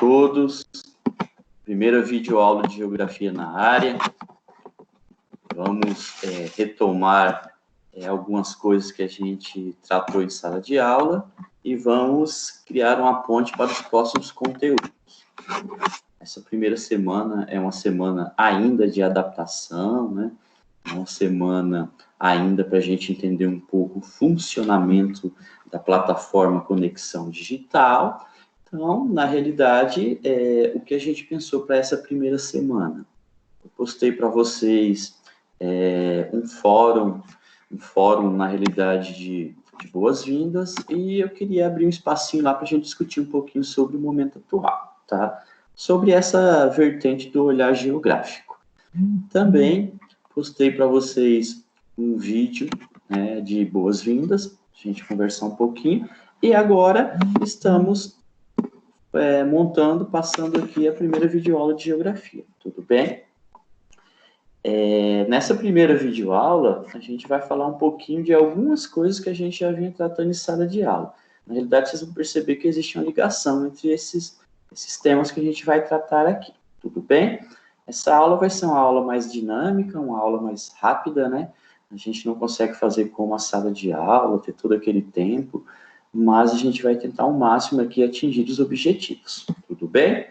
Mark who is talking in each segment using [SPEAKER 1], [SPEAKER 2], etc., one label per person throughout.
[SPEAKER 1] todos. Primeira videoaula de Geografia na área. Vamos retomar algumas coisas que a gente tratou em sala de aula e vamos criar uma ponte para os próximos conteúdos. Essa primeira semana é uma semana ainda de adaptação, né? Uma semana ainda para a gente entender um pouco o funcionamento da plataforma Conexão Digital. Então, na realidade, o que a gente pensou para essa primeira semana? Eu postei para vocês um fórum, na realidade, de boas-vindas, e eu queria abrir um espacinho lá para a gente discutir um pouquinho sobre o momento atual, tá? Sobre essa vertente do olhar geográfico. Também postei para vocês um vídeo de boas-vindas, a gente conversar um pouquinho, e agora estamos passando aqui a primeira videoaula de geografia, tudo bem? Nessa primeira videoaula, a gente vai falar um pouquinho de algumas coisas que a gente já vinha tratando em sala de aula. Na realidade, vocês vão perceber que existe uma ligação entre esses temas que a gente vai tratar aqui, tudo bem? Essa aula vai ser uma aula mais dinâmica, uma aula mais rápida, né? A gente não consegue fazer como a sala de aula, ter todo aquele tempo, mas a gente vai tentar ao máximo aqui atingir os objetivos, tudo bem?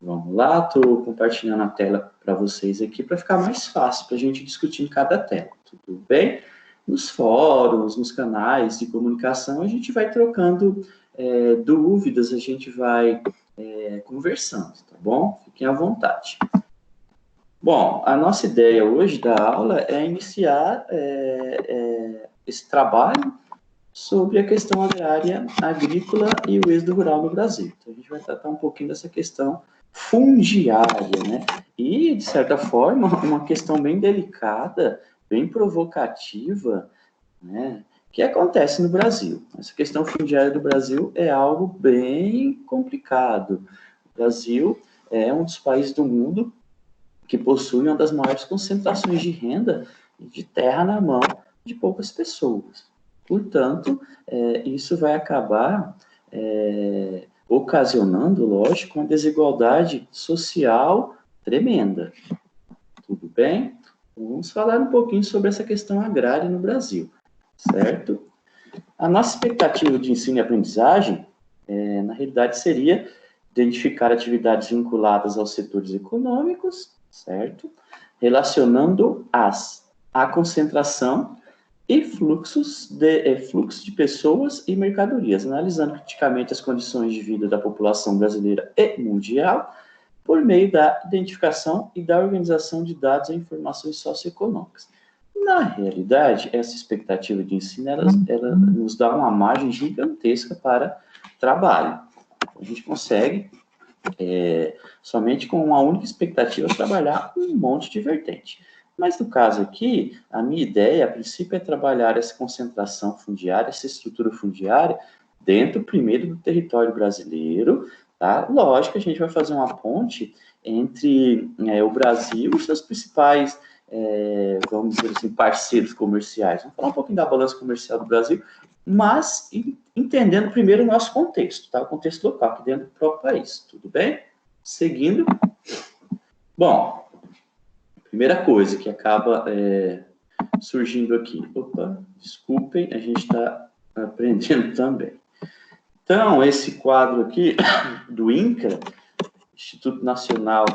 [SPEAKER 1] Vamos lá, estou compartilhando a tela para vocês aqui para ficar mais fácil para a gente discutir em cada tela, tudo bem? Nos fóruns, nos canais de comunicação, a gente vai trocando dúvidas, a gente vai conversando, tá bom? Fiquem à vontade. Bom, a nossa ideia hoje da aula é iniciar esse trabalho sobre a questão agrária, agrícola e o êxodo rural no Brasil. Então, a gente vai tratar um pouquinho dessa questão fundiária, né? E, de certa forma, uma questão bem delicada, bem provocativa, né? Que acontece no Brasil. Essa questão fundiária do Brasil é algo bem complicado. O Brasil é um dos países do mundo que possui uma das maiores concentrações de renda e de terra na mão de poucas pessoas. Portanto, isso vai acabar ocasionando, lógico, uma desigualdade social tremenda. Tudo bem? Vamos falar um pouquinho sobre essa questão agrária no Brasil, certo? A nossa expectativa de ensino e aprendizagem, na realidade, seria identificar atividades vinculadas aos setores econômicos, certo? Relacionando a concentração e fluxo de pessoas e mercadorias, analisando criticamente as condições de vida da população brasileira e mundial, por meio da identificação e da organização de dados e informações socioeconômicas. Na realidade, essa expectativa de ensino, ela nos dá uma margem gigantesca para trabalho. A gente consegue, somente com uma única expectativa, trabalhar um monte de vertente. Mas, no caso aqui, a minha ideia, a princípio, é trabalhar essa concentração fundiária, essa estrutura fundiária, dentro, primeiro, do território brasileiro, tá? Lógico, a gente vai fazer uma ponte entre o Brasil e os seus principais, vamos dizer assim, parceiros comerciais. Vamos falar um pouquinho da balança comercial do Brasil, mas entendendo primeiro o nosso contexto, tá? O contexto local, aqui dentro do próprio país, tudo bem? Seguindo. Bom, primeira coisa que acaba surgindo aqui. Opa, desculpem, a gente está aprendendo também. Então, esse quadro aqui do INCRA, Instituto Nacional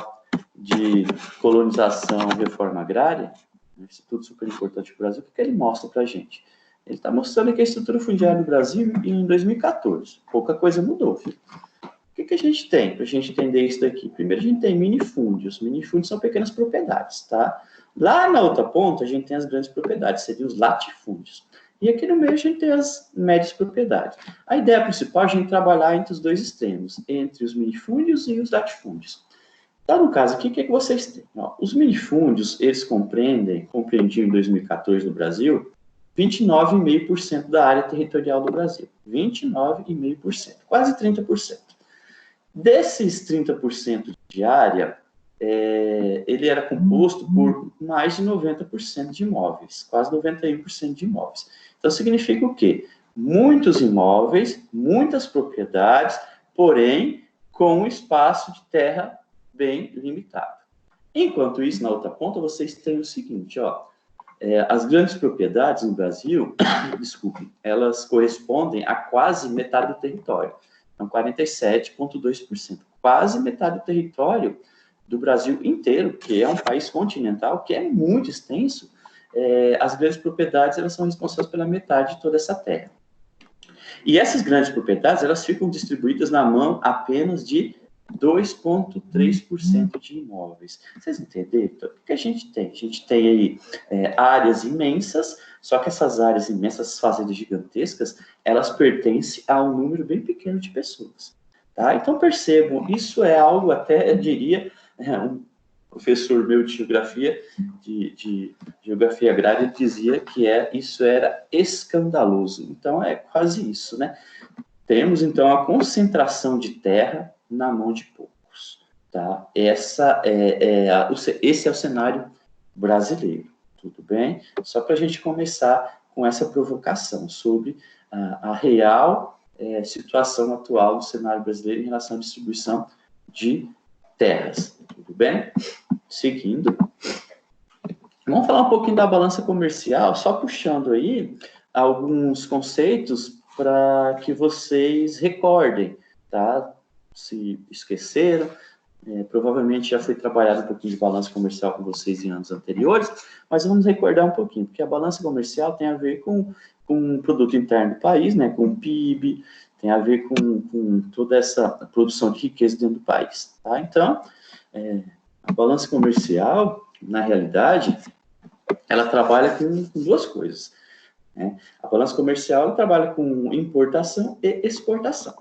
[SPEAKER 1] de Colonização e Reforma Agrária, um instituto super importante do Brasil, o que ele mostra para a gente? Ele está mostrando aqui a estrutura fundiária do Brasil em 2014. Pouca coisa mudou, filho. O que a gente tem para a gente entender isso daqui? Primeiro, a gente tem minifúndios. Minifúndios são pequenas propriedades, tá? Lá na outra ponta, a gente tem as grandes propriedades, seriam os latifúndios. E aqui no meio, a gente tem as médias propriedades. A ideia principal é a gente trabalhar entre os dois extremos, entre os minifúndios e os latifúndios. Então, no caso aqui, o que vocês têm? Ó, os minifúndios, eles compreendiam em 2014 no Brasil, 29,5% da área territorial do Brasil. 29,5%, quase 30%. Desses 30% de área, ele era composto por mais de 90% de imóveis, quase 91% de imóveis. Então, significa o quê? Muitos imóveis, muitas propriedades, porém, com um espaço de terra bem limitado. Enquanto isso, na outra ponta, vocês têm o seguinte, ó, as grandes propriedades no Brasil, desculpe, elas correspondem a quase metade do território. Então, 47,2%, quase metade do território do Brasil inteiro, que é um país continental, que é muito extenso. As grandes propriedades, elas são responsáveis pela metade de toda essa terra. E essas grandes propriedades, elas ficam distribuídas na mão apenas de 2,3% de imóveis. Vocês entenderam? Então, o que a gente tem? A gente tem aí áreas imensas, só que essas áreas imensas, essas fazendas gigantescas, elas pertencem a um número bem pequeno de pessoas. Tá? Então, percebam, isso é algo até, eu diria, um professor meu de geografia, de geografia agrária, dizia que isso era escandaloso. Então, é quase isso, né? Temos, então, a concentração de terra na mão de poucos, tá? Esse é o cenário brasileiro, tudo bem? Só para a gente começar com essa provocação sobre a real situação atual do cenário brasileiro em relação à distribuição de terras, tudo bem? Seguindo, vamos falar um pouquinho da balança comercial, só puxando aí alguns conceitos para que vocês recordem, tá? Se esqueceram, provavelmente já foi trabalhado um pouquinho de balança comercial com vocês em anos anteriores, mas vamos recordar um pouquinho, porque a balança comercial tem a ver com o produto interno do país, né, com o PIB, tem a ver com toda essa produção de riqueza dentro do país, tá? Então, a balança comercial, na realidade, ela trabalha com duas coisas, né? A balança comercial ela trabalha com importação e exportação.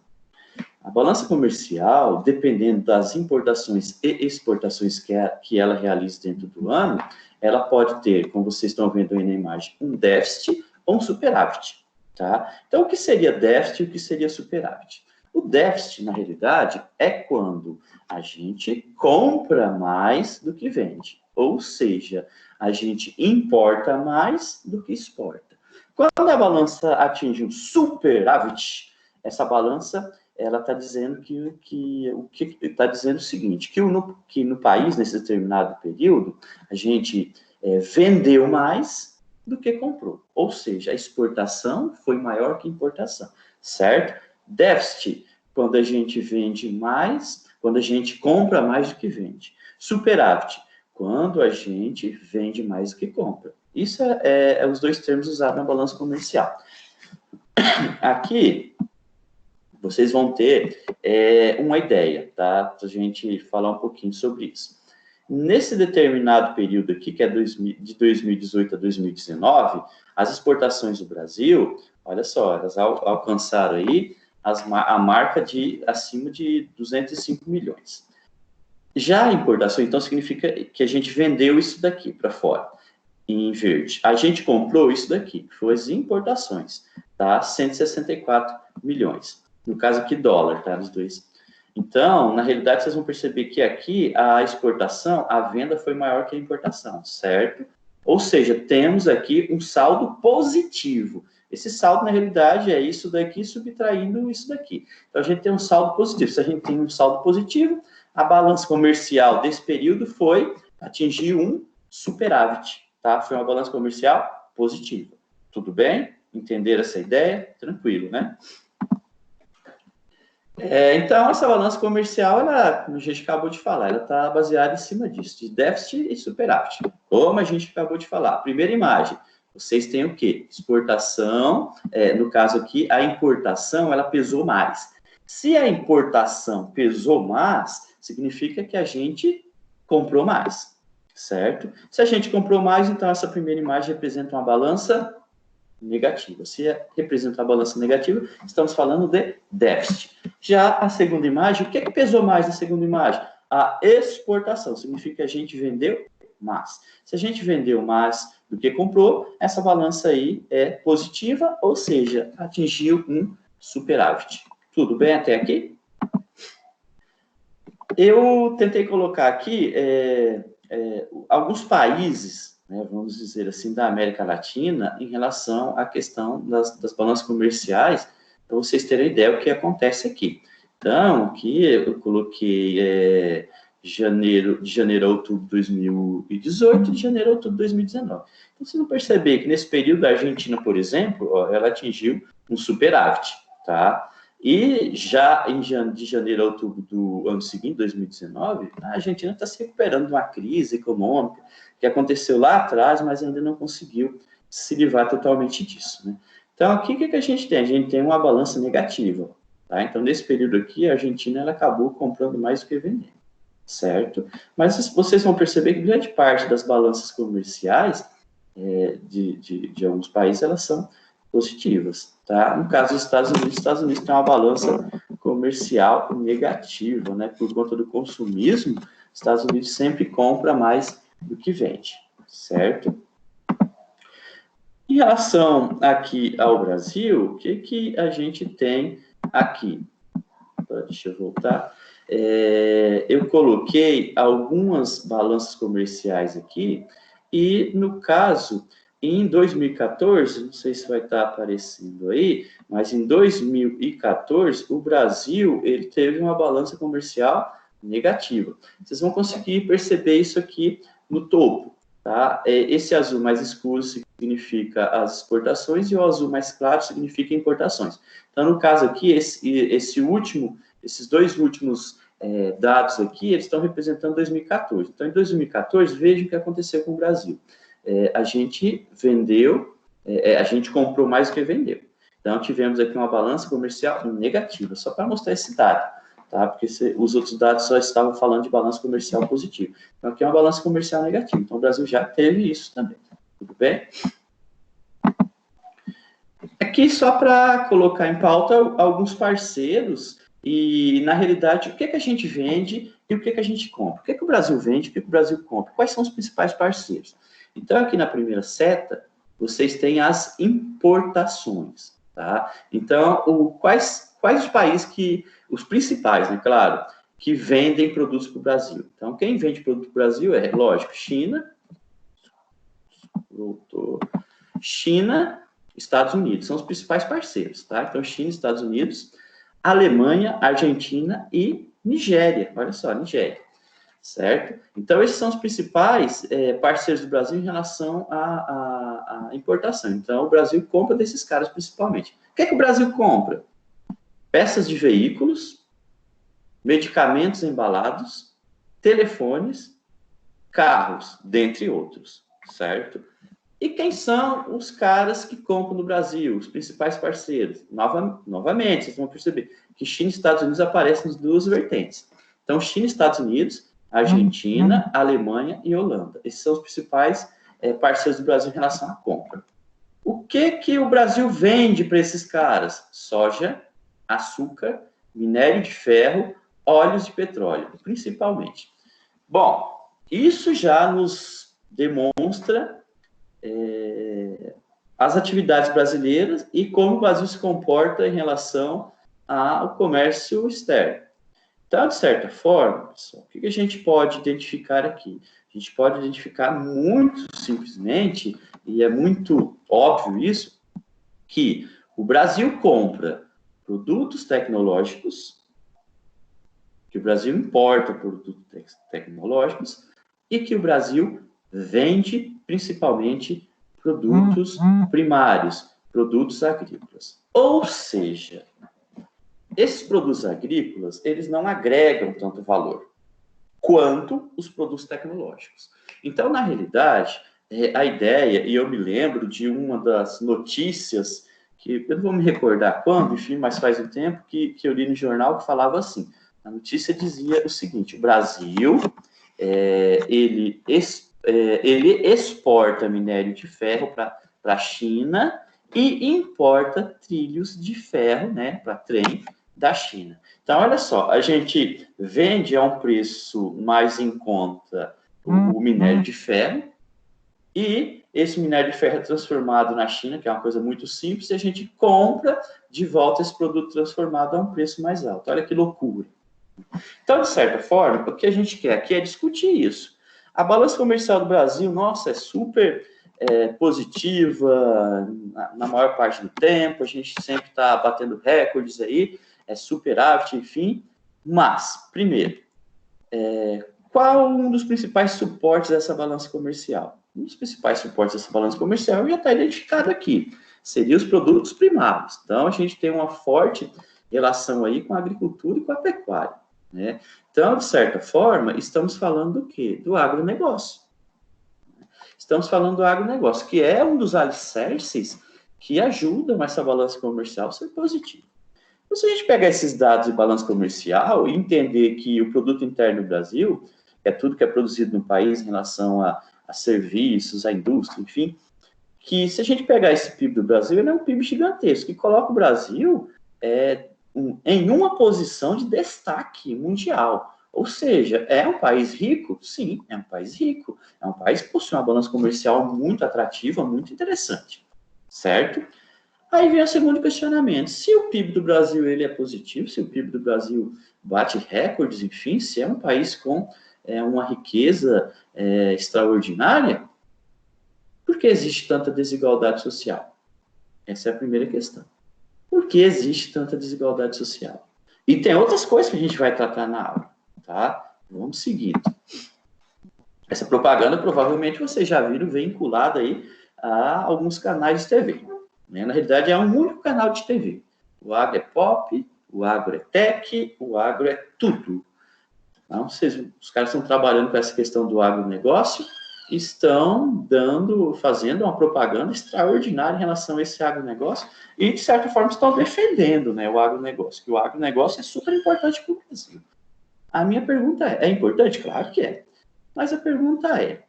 [SPEAKER 1] A balança comercial, dependendo das importações e exportações que ela realiza dentro do ano, ela pode ter, como vocês estão vendo aí na imagem, um déficit ou um superávit, tá? Então, o que seria déficit e o que seria superávit? O déficit, na realidade, é quando a gente compra mais do que vende, ou seja, a gente importa mais do que exporta. Quando a balança atinge um superávit, essa balança ela está dizendo está dizendo o seguinte, que no país, nesse determinado período, a gente vendeu mais do que comprou. Ou seja, a exportação foi maior que a importação, certo? Déficit, quando a gente vende mais, quando a gente compra mais do que vende. Superávit, quando a gente vende mais do que compra. Isso é os dois termos usados na balança comercial. Aqui, vocês vão ter uma ideia, tá? Para a gente falar um pouquinho sobre isso. Nesse determinado período aqui, que é de 2018 a 2019, as exportações do Brasil, olha só, elas alcançaram aí a marca de acima de 205 milhões. Já a importação, então, significa que a gente vendeu isso daqui para fora, em verde. A gente comprou isso daqui, que foram as importações, tá? 164 milhões. No caso aqui, dólar, tá? Os dois. Então, na realidade, vocês vão perceber que aqui a exportação, a venda foi maior que a importação, certo? Ou seja, temos aqui um saldo positivo. Esse saldo, na realidade, é isso daqui subtraindo isso daqui. Então, a gente tem um saldo positivo. Se a gente tem um saldo positivo, a balança comercial desse período atingir um superávit, tá? Foi uma balança comercial positiva. Tudo bem? Entenderam essa ideia? Tranquilo, né? Então, essa balança comercial, como a gente acabou de falar, ela está baseada em cima disso, de déficit e superávit. Como a gente acabou de falar. Primeira imagem, vocês têm o quê? Exportação, no caso aqui, a importação, ela pesou mais. Se a importação pesou mais, significa que a gente comprou mais, certo? Se a gente comprou mais, então essa primeira imagem representa uma balança negativa. Se representa a balança negativa, estamos falando de déficit. Já a segunda imagem, o que pesou mais na segunda imagem? A exportação, significa que a gente vendeu mais. Se a gente vendeu mais do que comprou, essa balança aí é positiva, ou seja, atingiu um superávit. Tudo bem até aqui? Eu tentei colocar aqui alguns países, né, vamos dizer assim, da América Latina, em relação à questão das balanças comerciais, para vocês terem ideia do que acontece aqui. Então, aqui eu coloquei de janeiro a outubro de 2018, de janeiro a outubro de 2019. Então, vocês vão perceber que nesse período a Argentina, por exemplo, ó, ela atingiu um superávit, tá? E já de janeiro a outubro do ano seguinte, 2019, a Argentina está se recuperando de uma crise econômica que aconteceu lá atrás, mas ainda não conseguiu se livrar totalmente disso, né? Então, aqui o que a gente tem? A gente tem uma balança negativa, tá? Então, nesse período aqui, a Argentina ela acabou comprando mais do que vendendo, certo? Mas vocês vão perceber que grande parte das balanças comerciais de alguns países, elas são positivas, tá? No caso dos Estados Unidos tem uma balança comercial negativa, né? Por conta do consumismo, os Estados Unidos sempre compra mais do que vende, certo? Em relação aqui ao Brasil, o que a gente tem aqui? Deixa eu voltar. Eu coloquei algumas balanças comerciais aqui, e no caso, em 2014, não sei se vai estar aparecendo aí, mas em 2014, o Brasil ele teve uma balança comercial negativa. Vocês vão conseguir perceber isso aqui no topo, tá? Esse azul mais escuro significa as exportações e o azul mais claro significa importações. Então, no caso aqui, esses dois últimos dados aqui, eles estão representando 2014. Então, em 2014, veja o que aconteceu com o Brasil. A gente vendeu, a gente comprou mais do que vendeu. Então, tivemos aqui uma balança comercial negativa, só para mostrar esse dado, tá? Porque os outros dados só estavam falando de balança comercial positiva. Então, aqui é uma balança comercial negativa. Então, o Brasil já teve isso também. Tudo bem? Aqui, só para colocar em pauta alguns parceiros e, na realidade, o que a gente vende e o que a gente compra. O que o Brasil vende e o que o Brasil compra. Quais são os principais parceiros? Então, aqui na primeira seta, vocês têm as importações, tá? Então, quais os países os principais, né, claro, que vendem produtos para o Brasil? Então, quem vende produto para o Brasil lógico, China, Estados Unidos, são os principais parceiros, tá? Então, China, Estados Unidos, Alemanha, Argentina e Nigéria. Olha só, Nigéria, certo? Então, esses são os principais parceiros do Brasil em relação à importação. Então, o Brasil compra desses caras principalmente. O que o Brasil compra? Peças de veículos, medicamentos embalados, telefones, carros, dentre outros, certo? E quem são os caras que compram no Brasil, os principais parceiros? Novamente, vocês vão perceber que China e Estados Unidos aparecem nas duas vertentes. Então, China e Estados Unidos, Argentina, Alemanha e Holanda. Esses são os principais parceiros do Brasil em relação à compra. O que o Brasil vende para esses caras? Soja, açúcar, minério de ferro, óleos de petróleo, principalmente. Bom, isso já nos demonstra as atividades brasileiras e como o Brasil se comporta em relação ao comércio externo. Então, de certa forma, pessoal, o que a gente pode identificar aqui? A gente pode identificar muito simplesmente, e é muito óbvio isso, que o Brasil compra produtos tecnológicos, que o Brasil importa produtos tecnológicos e que o Brasil vende principalmente produtos primários, produtos agrícolas. Ou seja, esses produtos agrícolas, eles não agregam tanto valor quanto os produtos tecnológicos. Então, na realidade, a ideia, e eu me lembro de uma das notícias, que eu não vou me recordar quando, enfim, mas faz um tempo que eu li no jornal que falava assim, a notícia dizia o seguinte, o Brasil, ele exporta minério de ferro para a China e importa trilhos de ferro, né, para trem da China. Então, olha só, a gente vende a um preço mais em conta o minério de ferro e esse minério de ferro é transformado na China, que é uma coisa muito simples, e a gente compra de volta esse produto transformado a um preço mais alto. Olha que loucura. Então, de certa forma, o que a gente quer aqui é discutir isso. A balança comercial do Brasil, nossa, é super positiva na maior parte do tempo, a gente sempre está batendo recordes aí, superávit, enfim. Mas, primeiro, qual um dos principais suportes dessa balança comercial? Um dos principais suportes dessa balança comercial já está identificado aqui, seria os produtos primários. Então, a gente tem uma forte relação aí com a agricultura e com a pecuária, né? Então, de certa forma, estamos falando do quê? Do agronegócio. Estamos falando do agronegócio, que é um dos alicerces que ajudam essa balança comercial a ser positiva. Então, se a gente pegar esses dados de balança comercial e entender que o produto interno do Brasil é tudo que é produzido no país em relação a serviços, a indústria, enfim, que se a gente pegar esse PIB do Brasil, ele é um PIB gigantesco, que coloca o Brasil em uma posição de destaque mundial. Ou seja, é um país rico? Sim, é um país rico. É um país que possui uma balança comercial muito atrativa, muito interessante, certo? Aí vem o segundo questionamento. Se o PIB do Brasil ele é positivo, se o PIB do Brasil bate recordes, enfim, se é um país com uma riqueza extraordinária, por que existe tanta desigualdade social? Essa é a primeira questão. Por que existe tanta desigualdade social? E tem outras coisas que a gente vai tratar na aula, tá? Vamos seguindo. Essa propaganda, provavelmente, vocês já viram vinculada aí a alguns canais de TV. Né? Na realidade, é um único canal de TV. O agro é pop, o agro é tech, o agro é tudo. Então, os caras estão trabalhando com essa questão do agronegócio, estão fazendo uma propaganda extraordinária em relação a esse agronegócio e, de certa forma, estão defendendo, né, o agronegócio, que o agronegócio é super importante para o Brasil. A minha pergunta é importante? Claro que é. Mas a pergunta é,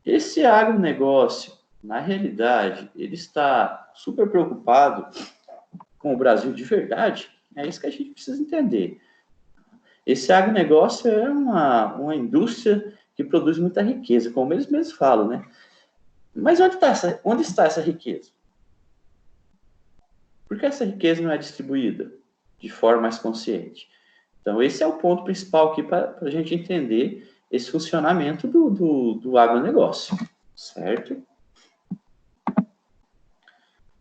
[SPEAKER 1] esse agronegócio, na realidade, ele está super preocupado com o Brasil de verdade? É isso que a gente precisa entender. Esse agronegócio é uma indústria que produz muita riqueza, como eles mesmos falam, né? Mas onde está essa riqueza? Por que essa riqueza não é distribuída de forma mais consciente? Então, esse é o ponto principal aqui para a gente entender esse funcionamento do agronegócio, certo?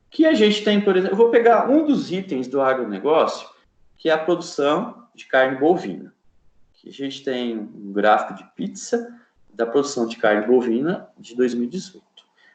[SPEAKER 1] Que a gente tem, por exemplo, eu vou pegar um dos itens do agronegócio, que é a produção de carne bovina. Aqui a gente tem um gráfico de pizza da produção de carne bovina de 2018.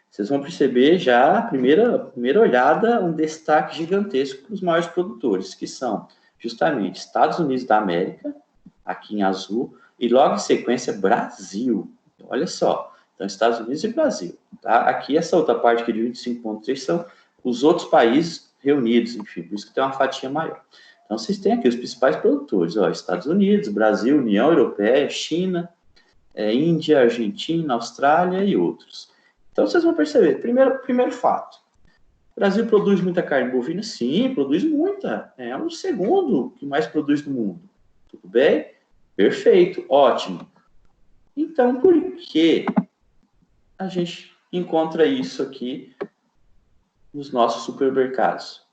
[SPEAKER 1] Vocês vão perceber já, a primeira olhada, um destaque gigantesco para os maiores produtores, que são justamente Estados Unidos da América, aqui em azul, e logo em sequência Brasil. Olha só, então Estados Unidos e Brasil. Tá? Aqui essa outra parte aqui de 25,3 são os outros países reunidos, enfim, por isso que tem uma fatia maior. Então, vocês têm aqui os principais produtores, ó, Estados Unidos, Brasil, União Europeia, China, Índia, Argentina, Austrália e outros. Então, vocês vão perceber, primeiro fato, o Brasil produz muita carne bovina? Sim, produz muita. É o segundo que mais produz no mundo. Tudo bem? Perfeito, ótimo. Então, por que a gente encontra isso aqui nos nossos supermercados?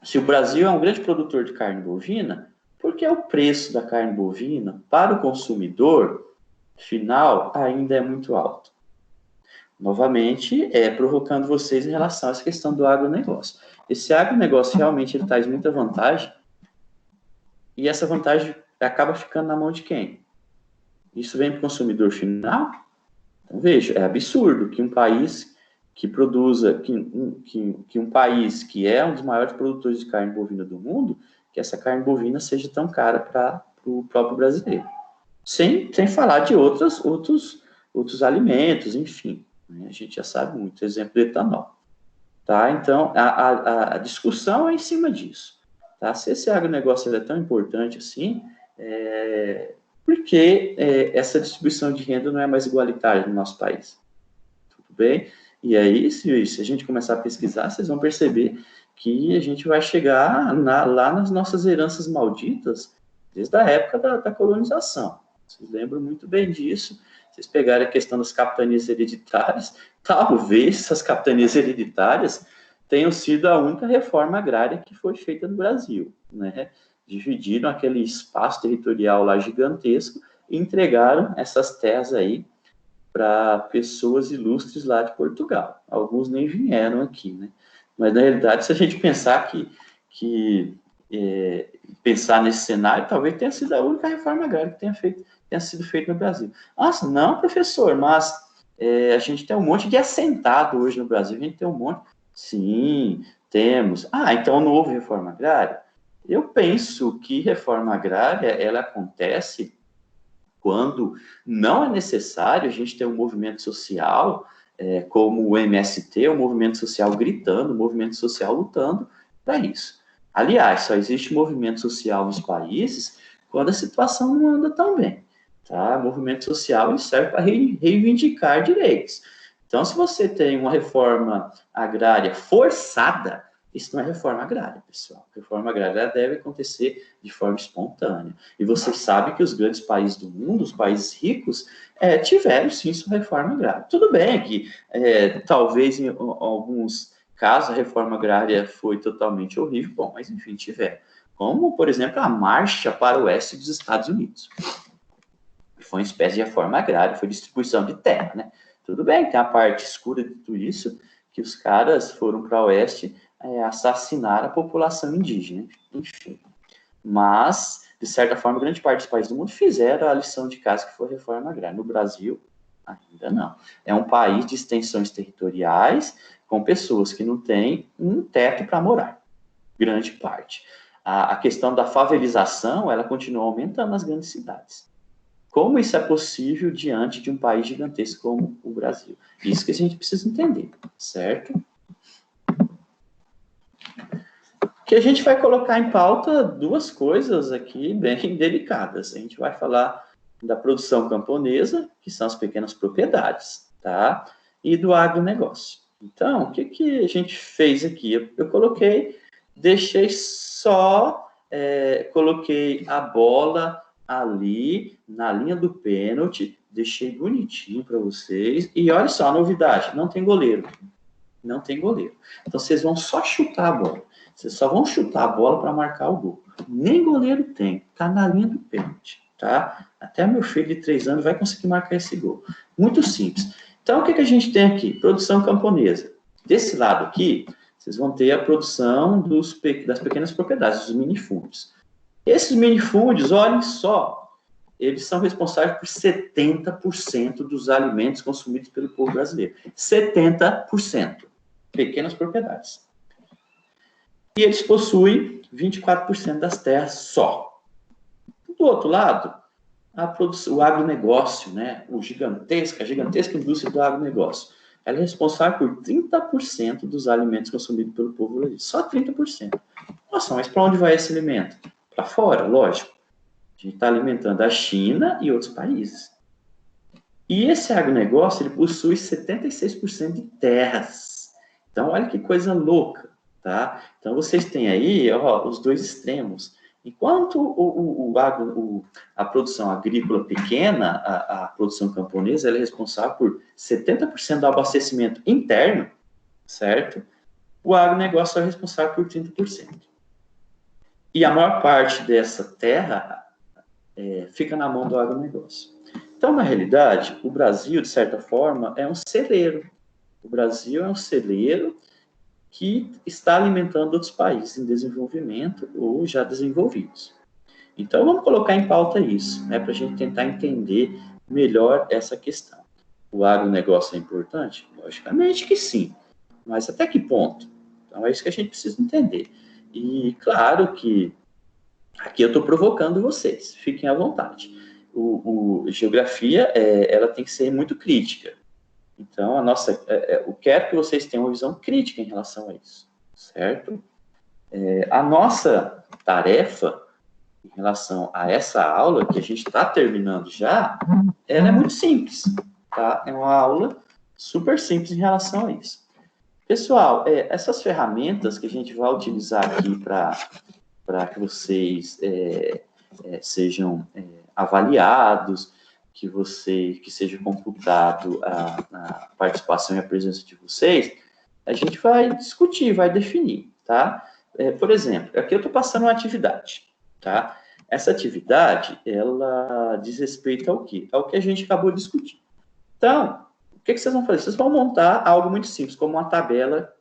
[SPEAKER 1] Se o Brasil é um grande produtor de carne bovina, por que o preço da carne bovina para o consumidor final ainda é muito alto? Novamente, provocando vocês em relação a essa questão do agronegócio. Esse agronegócio realmente ele traz muita vantagem e essa vantagem acaba ficando na mão de quem? Isso vem para o consumidor final? Então, veja, é absurdo que um país que produza, que um país que é um dos maiores produtores de carne bovina do mundo, que essa carne bovina seja tão cara para o próprio brasileiro. Sem falar de outros alimentos, enfim. Né? A gente já sabe muito, exemplo do etanol. Tá? Então, a discussão é em cima disso. Tá? Se esse agronegócio é tão importante assim, por que essa distribuição de renda não é mais igualitária no nosso país? Tudo bem? E aí, se a gente começar a pesquisar, vocês vão perceber que a gente vai chegar lá nas nossas heranças malditas, desde a época da colonização. Vocês lembram muito bem disso. Vocês pegarem a questão das capitanias hereditárias, talvez essas capitanias hereditárias tenham sido a única reforma agrária que foi feita no Brasil, né? Dividiram aquele espaço territorial lá gigantesco e entregaram essas terras aí para pessoas ilustres lá de Portugal. Alguns nem vieram aqui, né? Mas, na realidade, se a gente pensar pensar nesse cenário, talvez tenha sido a única reforma agrária que tenha sido feita no Brasil. Nossa, não, professor, mas a gente tem um monte de assentado hoje no Brasil, a gente tem um monte. Sim, temos. Ah, então não houve reforma agrária? Eu penso que reforma agrária, ela acontece quando não é necessário a gente ter um movimento social, como o MST, um movimento social gritando, um movimento social lutando para isso. Aliás, só existe movimento social nos países quando a situação não anda tão bem. Tá? Movimento social ele serve para reivindicar direitos. Então, se você tem uma reforma agrária forçada, isso não é reforma agrária, pessoal. Reforma agrária deve acontecer de forma espontânea. E vocês sabem que os grandes países do mundo, os países ricos, tiveram sim sua reforma agrária. Tudo bem que talvez em alguns casos a reforma agrária foi totalmente horrível, bom, mas enfim, tiveram. Como, por exemplo, a marcha para o oeste dos Estados Unidos. Foi uma espécie de reforma agrária, foi distribuição de terra, né? Tudo bem, tem a parte escura de tudo isso, que os caras foram para o oeste assassinar a população indígena, enfim. Mas, de certa forma, grande parte dos países do mundo fizeram a lição de casa que foi a reforma agrária. No Brasil, ainda não. É um país de extensões territoriais, com pessoas que não têm um teto para morar, grande parte. A questão da favelização, ela continua aumentando nas grandes cidades. Como isso é possível diante de um país gigantesco como o Brasil? Isso que a gente precisa entender, certo? Que a gente vai colocar em pauta duas coisas aqui bem delicadas. A gente vai falar da produção camponesa, que são as pequenas propriedades, tá? E do agronegócio. Então, o que a gente fez aqui? Eu deixei só, coloquei a bola ali na linha do pênalti, deixei bonitinho para vocês. E olha só a novidade, não tem goleiro. Não tem goleiro. Então, vocês vão só chutar a bola. Vocês só vão chutar a bola para marcar o gol. Nem goleiro tem. Tá na linha do pênalti, tá? Até meu filho de 3 anos vai conseguir marcar esse gol. Muito simples. Então, o que a gente tem aqui? Produção camponesa. Desse lado aqui, vocês vão ter a produção das pequenas propriedades, dos minifúndios. Esses minifúndios, olhem só, eles são responsáveis por 70% dos alimentos consumidos pelo povo brasileiro. 70%. Pequenas propriedades. E eles possuem 24% das terras só. Do outro lado, o agronegócio, né? A gigantesca indústria do agronegócio. Ela é responsável por 30% dos alimentos consumidos pelo povo brasileiro. Só 30%. Nossa, mas para onde vai esse alimento? Para fora, lógico. A gente está alimentando a China e outros países. E esse agronegócio, ele possui 76% de terras. Então, olha que coisa louca, tá? Então, vocês têm aí, ó, os dois extremos. Enquanto a produção agrícola pequena, a produção camponesa, ela é responsável por 70% do abastecimento interno, certo? O agronegócio é responsável por 30%. E a maior parte dessa terra fica na mão do agronegócio. Então, na realidade, o Brasil, de certa forma, é um celeiro. O Brasil é um celeiro que está alimentando outros países em desenvolvimento ou já desenvolvidos. Então, vamos colocar em pauta isso, né, para a gente tentar entender melhor essa questão. O agronegócio é importante? Logicamente que sim, mas até que ponto? Então, é isso que a gente precisa entender. E, claro que aqui eu estou provocando vocês, fiquem à vontade. Geografia, ela tem que ser muito crítica. Então, eu quero que vocês tenham uma visão crítica em relação a isso, certo? A nossa tarefa em relação a essa aula, que a gente está terminando já, ela é muito simples, tá? É uma aula super simples em relação a isso. Pessoal, essas ferramentas que a gente vai utilizar aqui para que vocês sejam avaliados, que seja computado a participação e a presença de vocês, a gente vai discutir, vai definir, tá? Por exemplo, aqui eu estou passando uma atividade, tá? Essa atividade, ela diz respeito ao quê? Ao que a gente acabou de discutir. Então, o que vocês vão fazer? Vocês vão montar algo muito simples, como uma tabela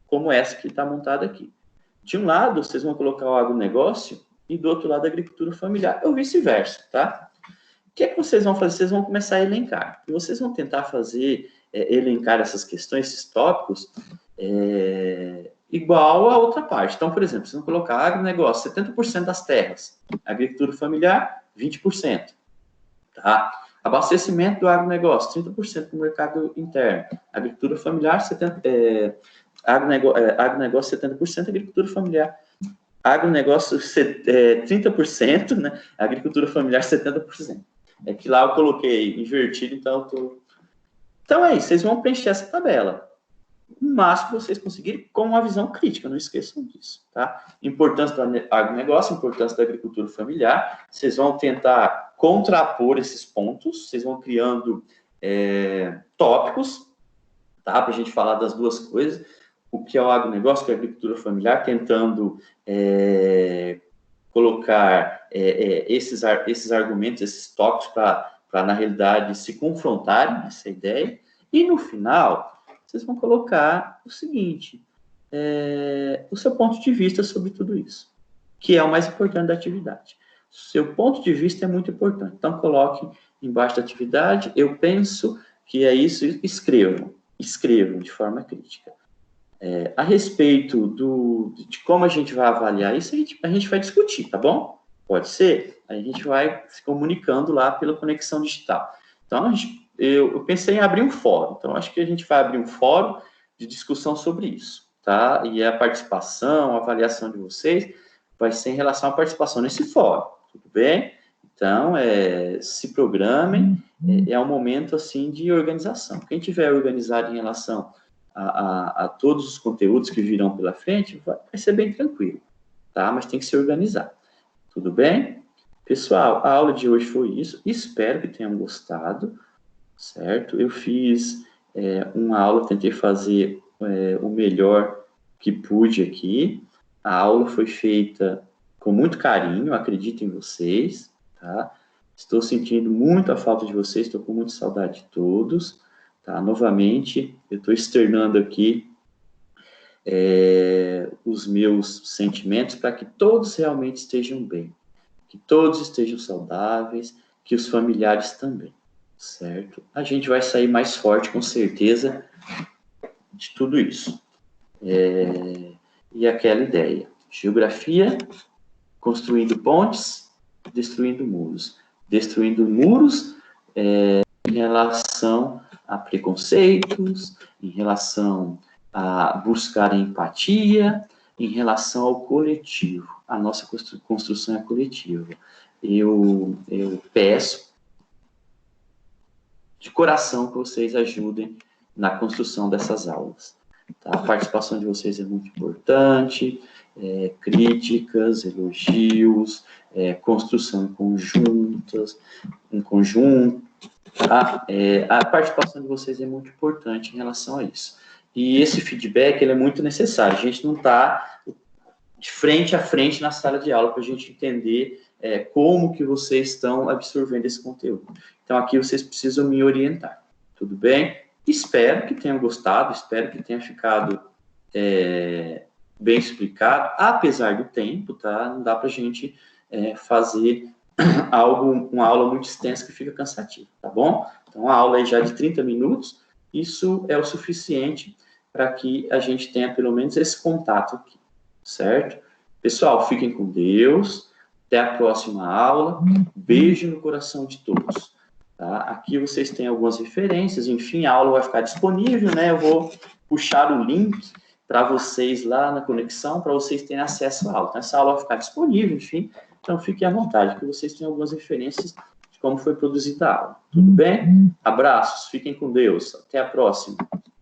[SPEAKER 1] como essa que está montada aqui. De um lado, vocês vão colocar o agronegócio e do outro lado a agricultura familiar, ou vice-versa, tá? O que vocês vão fazer? Vocês vão começar a elencar. E vocês vão tentar fazer, elencar essas questões, esses tópicos, igual a outra parte. Então, por exemplo, vocês vão colocar agronegócio, 70% das terras. Agricultura familiar, 20%. Tá? Abastecimento do agronegócio, 30% do mercado interno. Agricultura familiar, agronegócio 70%, agricultura familiar. Agronegócio 30%, né? Agricultura familiar 70%. É que lá eu coloquei invertido, então eu tô... Então é isso, vocês vão preencher essa tabela. O máximo que vocês conseguirem com uma visão crítica, não esqueçam disso, tá? Importância do agronegócio, importância da agricultura familiar. Vocês vão tentar contrapor esses pontos, vocês vão criando tópicos, tá? Para a gente falar das duas coisas. O que é o agronegócio, o que é a agricultura familiar, tentando colocar esses argumentos, esses tópicos para, na realidade, se confrontarem essa ideia. E, no final, vocês vão colocar o seguinte, o seu ponto de vista sobre tudo isso, que é o mais importante da atividade. Seu ponto de vista é muito importante. Então, coloque embaixo da atividade, eu penso que é isso, escrevam de forma crítica. A respeito de como a gente vai avaliar isso, a gente vai discutir, tá bom? Pode ser? A gente vai se comunicando lá pela conexão digital. Então, eu pensei em abrir um fórum. Então, acho que a gente vai abrir um fórum de discussão sobre isso, tá? E a participação, a avaliação de vocês vai ser em relação à participação nesse fórum, tudo bem? Então, se programem, é um momento, assim, de organização. Quem tiver organizado em relação a todos os conteúdos que virão pela frente, vai ser bem tranquilo, tá? Mas tem que se organizar, tudo bem? Pessoal, a aula de hoje foi isso, espero que tenham gostado, certo? Eu fiz uma aula, tentei fazer o melhor que pude aqui, a aula foi feita com muito carinho, acredito em vocês, tá? Estou sentindo muito a falta de vocês, estou com muita saudade de todos, tá? Novamente, eu estou externando aqui os meus sentimentos para que todos realmente estejam bem, que todos estejam saudáveis, que os familiares também, certo? A gente vai sair mais forte, com certeza, de tudo isso. E aquela ideia, geografia, construindo pontes, destruindo muros. Destruindo muros em relação a preconceitos, em relação a buscar a empatia, em relação ao coletivo. A nossa construção é coletiva. Eu peço de coração que vocês ajudem na construção dessas aulas. Tá? A participação de vocês é muito importante, críticas, elogios, construção em conjunto, tá? A participação de vocês é muito importante em relação a isso. E esse feedback ele é muito necessário. A gente não está de frente a frente na sala de aula para a gente entender como que vocês estão absorvendo esse conteúdo. Então, aqui vocês precisam me orientar, tudo bem? Espero que tenham gostado, espero que tenha ficado bem explicado, apesar do tempo, tá? Não dá para a gente fazer uma aula muito extensa que fica cansativa, tá bom? Então, a aula aí já de 30 minutos, isso é o suficiente para que a gente tenha pelo menos esse contato aqui, certo? Pessoal, fiquem com Deus, até a próxima aula, beijo no coração de todos. Tá? Aqui vocês têm algumas referências, enfim, a aula vai ficar disponível, né? Eu vou puxar o link para vocês lá na conexão, para vocês terem acesso à aula. Então, essa aula vai ficar disponível, enfim, então fiquem à vontade, que vocês têm algumas referências de como foi produzida a aula. Tudo bem? Abraços, fiquem com Deus, até a próxima.